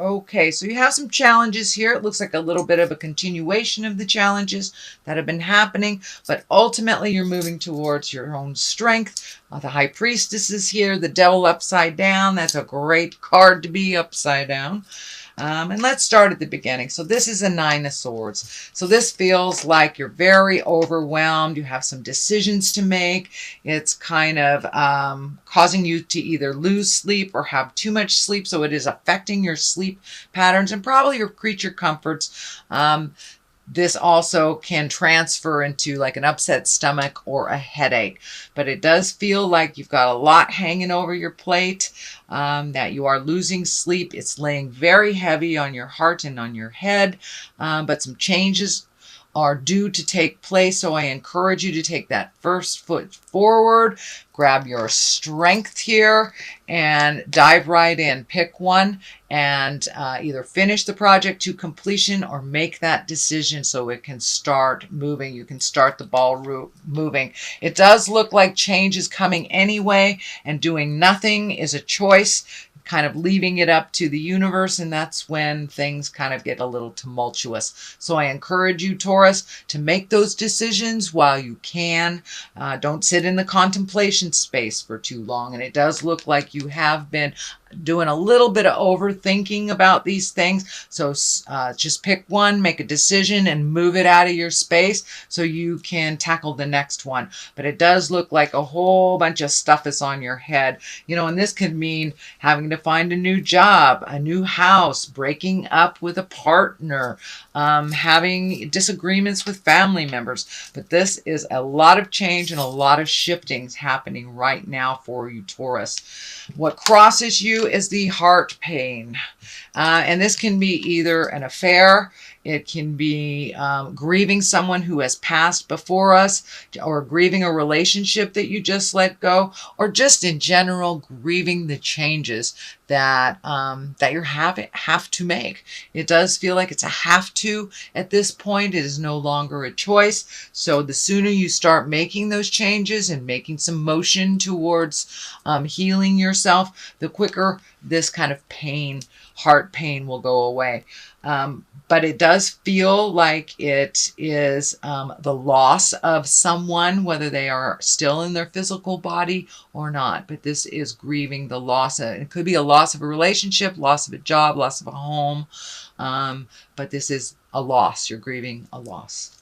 Okay, so you have some challenges here. It looks like a little bit of a continuation of the challenges that have been happening, but ultimately you're moving towards your own strength. The High Priestess is here, the Devil upside down. That's a great card to be upside down. And let's start at the beginning. So this is a Nine of Swords. So this feels like you're very overwhelmed. You have some decisions to make. It's kind of causing you to either lose sleep or have too much sleep. So it is affecting your sleep patterns and probably your creature comforts. This also can transfer into like an upset stomach or a headache. But it does feel like you've got a lot hanging over your plate, that you are losing sleep. It's laying very heavy on your heart and on your head, but some changes are due to take place. So I encourage you to take that first foot forward, grab your strength here and dive right in. Pick one and either finish the project to completion or make that decision so it can start moving. You can start the ball moving. It does look like change is coming anyway, and doing nothing is a choice, kind of leaving it up to the universe, and that's when things kind of get a little tumultuous. So I encourage you, Taurus, to make those decisions while you can. Don't sit in the contemplation space for too long, and it does look like you have been doing a little bit of overthinking about these things. So just pick one, make a decision, and move it out of your space so you can tackle the next one. But it does look like a whole bunch of stuff is on your head. You know, and this could mean having to find a new job, a new house, breaking up with a partner, having disagreements with family members. But this is a lot of change and a lot of shiftings happening right now for you, Taurus. What crosses you is the heart pain. And this can be either an affair, it can be grieving someone who has passed before us, or grieving a relationship that you just let go, or just in general grieving the changes that that you have to make. It does feel like it's a have to at this point. It is no longer a choice. So the sooner you start making those changes and making some motion towards healing yourself, the quicker this kind of pain, heart pain, will go away. But it does feel like it is the loss of someone, whether they are still in their physical body or not. But this is grieving the loss. It could be a loss of a relationship, loss of a job, loss of a home. But this is a loss. You're grieving a loss.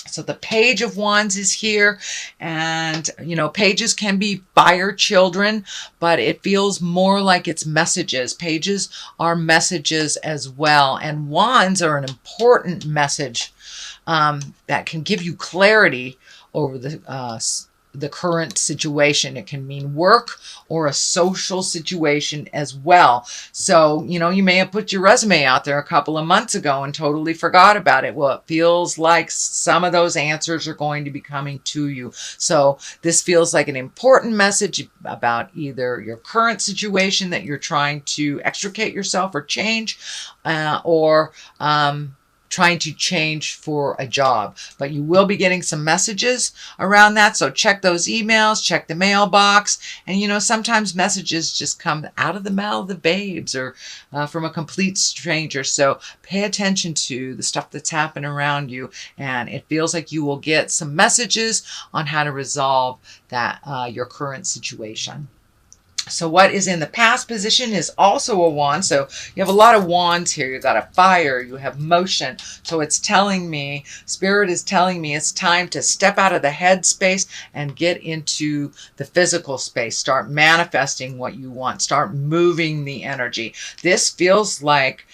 So the Page of Wands is here, and you know, pages can be fire children, but it feels more like it's messages. Pages are messages as well, and wands are an important message that can give you clarity over the current situation. It can mean work or a social situation as well. So, you know, you may have put your resume out there a couple of months ago and totally forgot about it. Well, it feels like some of those answers are going to be coming to you. So this feels like an important message about either your current situation that you're trying to extricate yourself or change, or trying to change for a job. But you will be getting some messages around that. So check those emails, check the mailbox. And you know, sometimes messages just come out of the mouth of the babes, or from a complete stranger. So pay attention to the stuff that's happening around you. And it feels like you will get some messages on how to resolve that, your current situation. So what is in the past position is also a wand. So you have a lot of wands here. You've got a fire, you have motion. So it's telling me, Spirit is telling me it's time to step out of the head space and get into the physical space. Start manifesting what you want. Start moving the energy. This feels like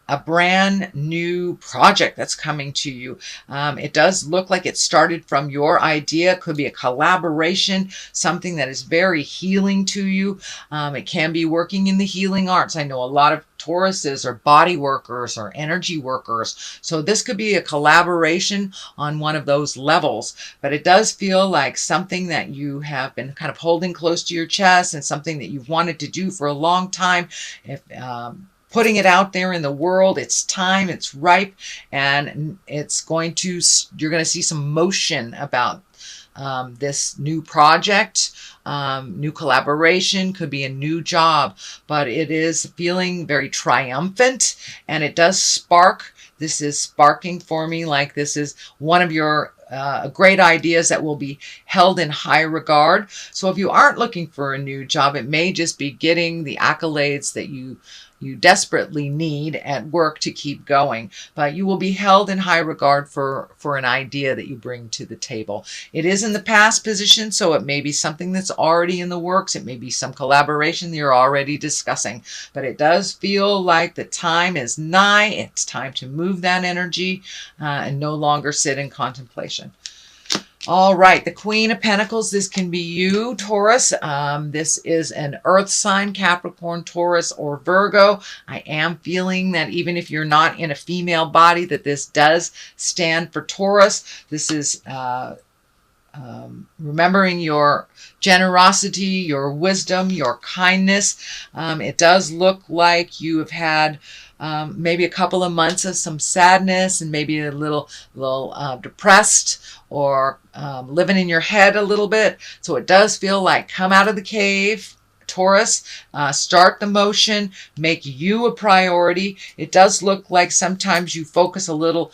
a brand new project that's coming to you. It does look like it started from your idea. It could be a collaboration, something that is very healing to you. It can be working in the healing arts. I know a lot of Tauruses are body workers or energy workers. So this could be a collaboration on one of those levels. But it does feel like something that you have been kind of holding close to your chest, and something that you've wanted to do for a long time. If putting it out there in the world, it's time, it's ripe, and it's going to, you're going to see some motion about this new project, new collaboration, could be a new job, but it is feeling very triumphant, and it does spark. This is sparking for me like this is one of your great ideas that will be held in high regard. So if you aren't looking for a new job, it may just be getting the accolades that you desperately need at work to keep going, but you will be held in high regard for an idea that you bring to the table. It is in the past position, so it may be something that's already in the works. It may be some collaboration that you're already discussing, but it does feel like the time is nigh. It's time to move that energy and no longer sit in contemplation. All right, the Queen of Pentacles, this can be you, Taurus. This is an earth sign, Capricorn, Taurus, or Virgo. I am feeling that even if you're not in a female body, that this does stand for Taurus. This is remembering your generosity, your wisdom, your kindness. It does look like you have had maybe a couple of months of some sadness and maybe a little depressed or living in your head a little bit. So it does feel like come out of the cave, Taurus, start the motion, make you a priority. It does look like sometimes you focus a little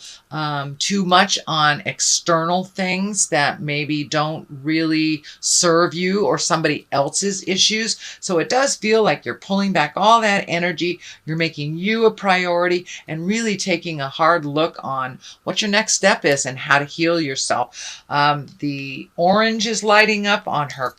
too much on external things that maybe don't really serve you or somebody else's issues. So it does feel like you're pulling back all that energy. You're making you a priority and really taking a hard look on what your next step is and how to heal yourself. The orange is lighting up on her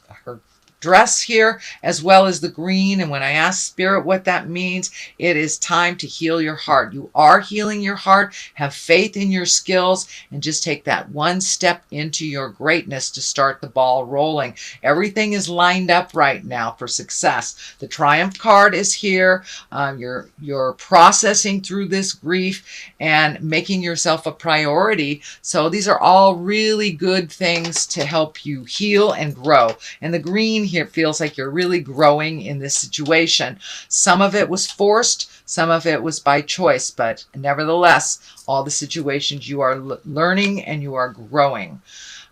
dress here, as well as the green. And when I ask Spirit what that means, it is time to heal your heart. You are healing your heart. Have faith in your skills and just take that one step into your greatness to start the ball rolling. Everything is lined up right now for success. The Triumph card is here. You're processing through this grief and making yourself a priority. So these are all really good things to help you heal and grow. And the green here feels like you're really growing in this situation. Some of it was forced, some of it was by choice, but nevertheless, all the situations you are learning and you are growing.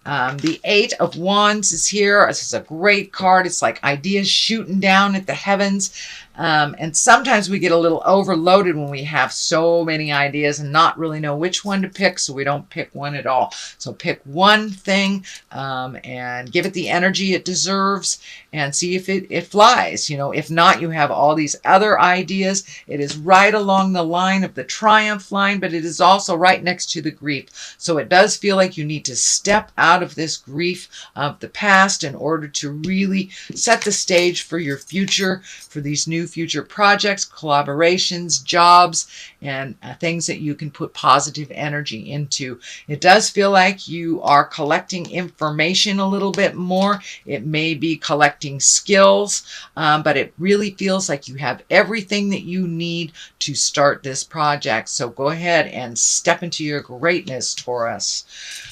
The Eight of Wands is here. This is a great card. It's like ideas shooting down at the heavens. And sometimes we get a little overloaded when we have so many ideas and not really know which one to pick, so we don't pick one at all. So pick one thing and give it the energy it deserves and see if it flies. You know, if not, you have all these other ideas. It is right along the line of the Triumph line, but it is also right next to the grief. So it does feel like you need to step out of this grief of the past in order to really set the stage for your future, for these new future projects, collaborations, jobs, and things that you can put positive energy into. It does feel like you are collecting information a little bit more. It may be collecting skills, but it really feels like you have everything that you need to start this project. So go ahead and step into your greatness, Taurus.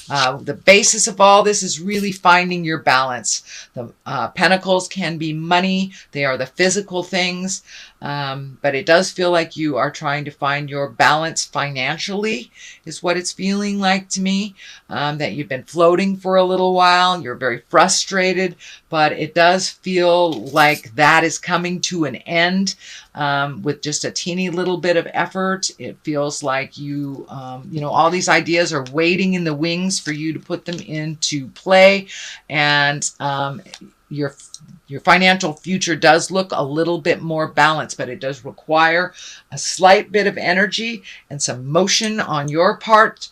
The basis of all this is really finding your balance. The pentacles can be money. They are the physical things. But it does feel like you are trying to find your balance financially is what it's feeling like to me. That you've been floating for a little while. You're very frustrated, but it does feel like that is coming to an end with just a teeny little bit of effort. It feels like you know, all these ideas are waiting in the wings for you to put them into play. And your financial future does look a little bit more balanced, but it does require a slight bit of energy and some motion on your part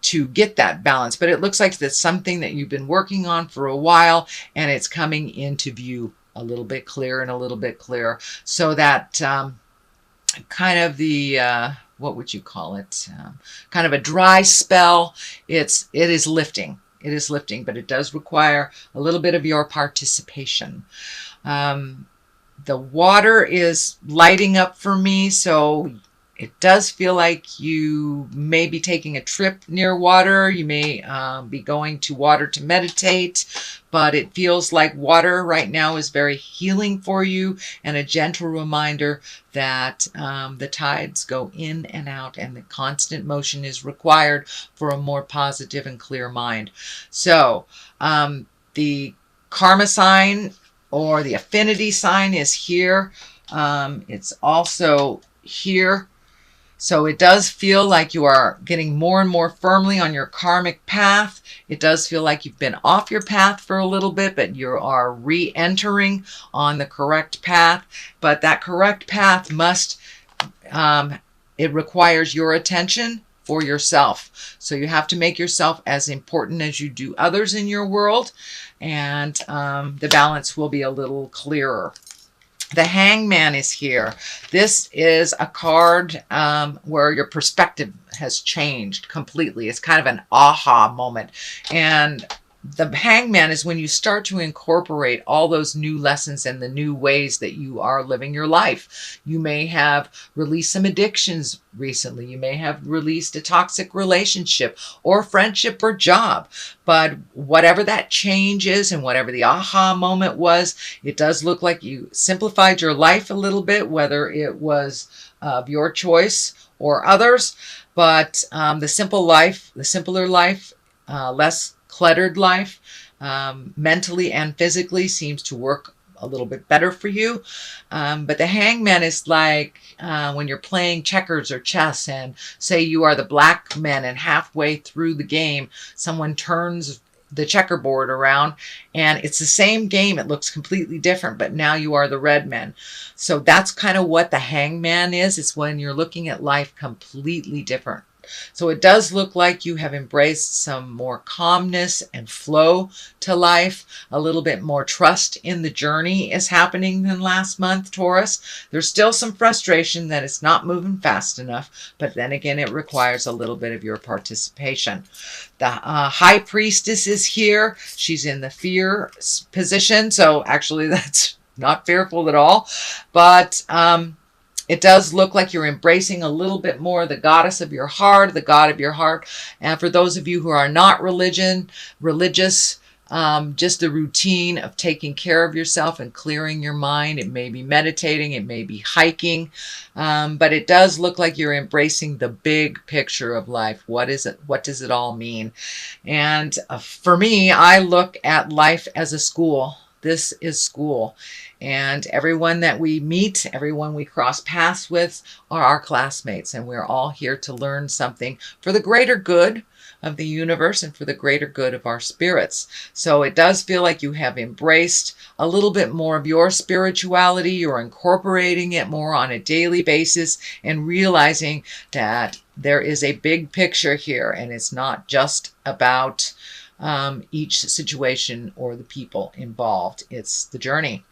to get that balance. But it looks like that's something that you've been working on for a while, and it's coming into view a little bit clearer and a little bit clearer. So that kind of the what would you call it? Kind of a dry spell. It is lifting. It is lifting, but it does require a little bit of your participation. The water is lighting up for me, so It does feel like you may be taking a trip near water. You may be going to water to meditate, but it feels like water right now is very healing for you and a gentle reminder that the tides go in and out and the constant motion is required for a more positive and clear mind. So the karma sign or the affinity sign is here. It's also here. So it does feel like you are getting more and more firmly on your karmic path. It does feel like you've been off your path for a little bit, but you are re-entering on the correct path. But that correct path it requires your attention for yourself. So you have to make yourself as important as you do others in your world, and the balance will be a little clearer. The Hangman is here. This is a card where your perspective has changed completely. It's kind of an aha moment. And the Hangman is when you start to incorporate all those new lessons and the new ways that you are living your life. You may have released some addictions recently. You may have released a toxic relationship or friendship or job. But whatever that change is and whatever the aha moment was, it does look like you simplified your life a little bit, whether it was of your choice or others. But the simpler life, less cluttered life, mentally and physically seems to work a little bit better for you. But the Hangman is like when you're playing checkers or chess and say you are the black man and halfway through the game, someone turns the checkerboard around and it's the same game. It looks completely different, but now you are the red man. So that's kind of what the Hangman is. It's when you're looking at life completely different. So it does look like you have embraced some more calmness and flow to life. A little bit more trust in the journey is happening than last month, Taurus. There's still some frustration that it's not moving fast enough, but then again, it requires a little bit of your participation. The High Priestess is here. She's in the fear position. So actually, that's not fearful at all. But it does look like you're embracing a little bit more the goddess of your heart, the God of your heart. And for those of you who are not religious, just the routine of taking care of yourself and clearing your mind. It may be meditating, it may be hiking, but it does look like you're embracing the big picture of life. What is it? What does it all mean? And for me, I look at life as a school. This is school. And everyone that we meet, everyone we cross paths with are our classmates. And we're all here to learn something for the greater good of the universe and for the greater good of our spirits. So it does feel like you have embraced a little bit more of your spirituality. You're incorporating it more on a daily basis and realizing that there is a big picture here. And it's not just about each situation or the people involved. It's the journey.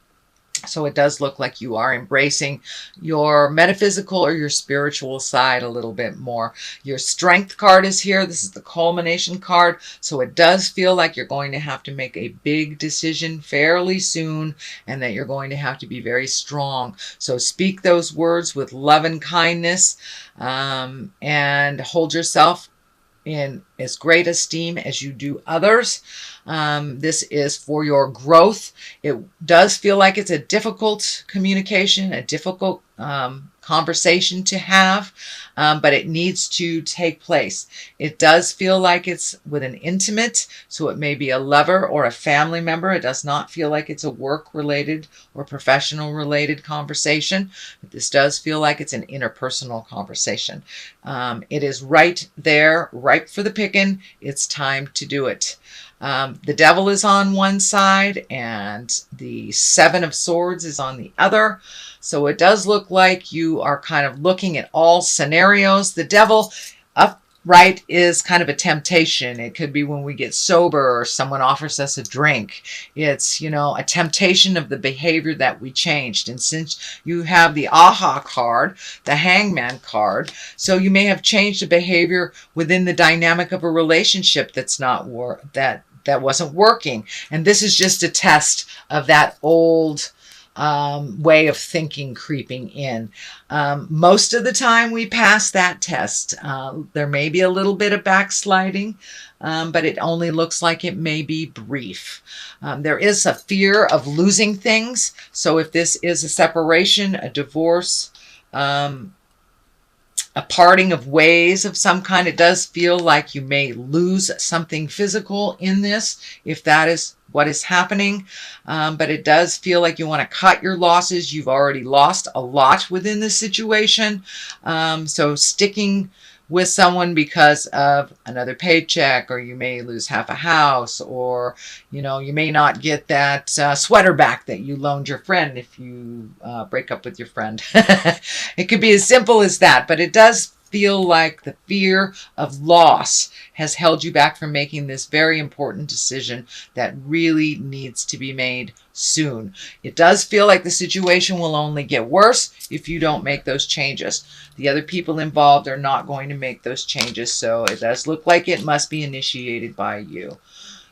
So it does look like you are embracing your metaphysical or your spiritual side a little bit more. Your Strength card is here. This is the culmination card. So it does feel like you're going to have to make a big decision fairly soon and that you're going to have to be very strong. So speak those words with love and kindness, and hold yourself in as great esteem as you do others. This is for your growth. It does feel like it's a difficult communication, a difficult conversation to have, but it needs to take place. It does feel like it's with an intimate, so it may be a lover or a family member. It does not feel like it's a work-related or professional-related conversation, but this does feel like it's an interpersonal conversation. It is right there, ripe for the picking. It's time to do it. The Devil is on one side and the Seven of Swords is on the other. So it does look like you are kind of looking at all scenarios. The Devil upright is kind of a temptation. It could be when we get sober or someone offers us a drink. It's, a temptation of the behavior that we changed. And since you have the Aha card, the Hangman card, so you may have changed a behavior within the dynamic of a relationship that's not that wasn't working. And this is just a test of that old way of thinking creeping in. Most of the time we pass that test. There may be a little bit of backsliding, but it only looks like it may be brief. There is a fear of losing things. So if this is a separation, a divorce, a parting of ways of some kind, it does feel like you may lose something physical in this, if that is what is happening. But it does feel like you want to cut your losses. You've already lost a lot within this situation. So sticking with someone because of another paycheck, or you may lose half a house, or you may not get that sweater back that you loaned your friend if you break up with your friend. It could be as simple as that, but it does feel like the fear of loss has held you back from making this very important decision that really needs to be made soon. It does feel like the situation will only get worse if you don't make those changes. The other people involved are not going to make those changes, so it does look like it must be initiated by you.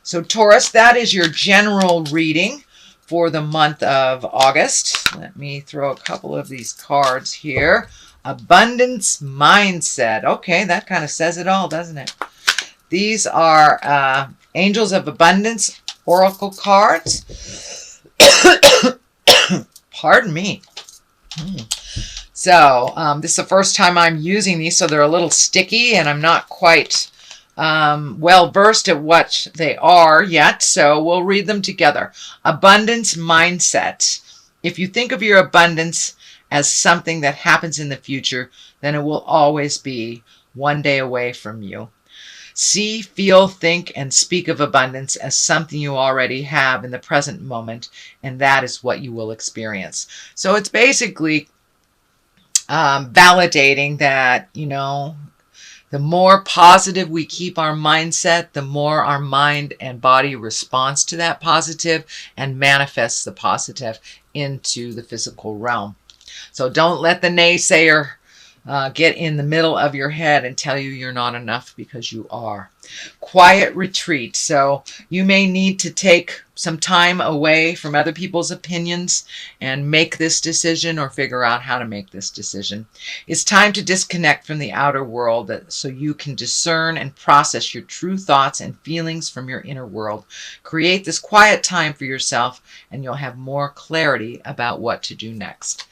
So Taurus, that is your general reading for the month of August. Let me throw a couple of these cards here. Abundance mindset. Okay, that kind of says it all, doesn't it? These are Angels of Abundance Oracle cards. Pardon me. So this is the first time I'm using these, so they're a little sticky, and I'm not quite well versed at what they are yet, so we'll read them together. Abundance mindset. If you think of your abundance as something that happens in the future, then it will always be one day away from you. See, feel, think, and speak of abundance as something you already have in the present moment, and that is what you will experience. So it's basically validating that, the more positive we keep our mindset, the more our mind and body responds to that positive and manifests the positive into the physical realm. So don't let the naysayer get in the middle of your head and tell you you're not enough, because you are. Quiet retreat. So you may need to take some time away from other people's opinions and make this decision, or figure out how to make this decision. It's time to disconnect from the outer world so you can discern and process your true thoughts and feelings from your inner world. Create this quiet time for yourself, and you'll have more clarity about what to do next.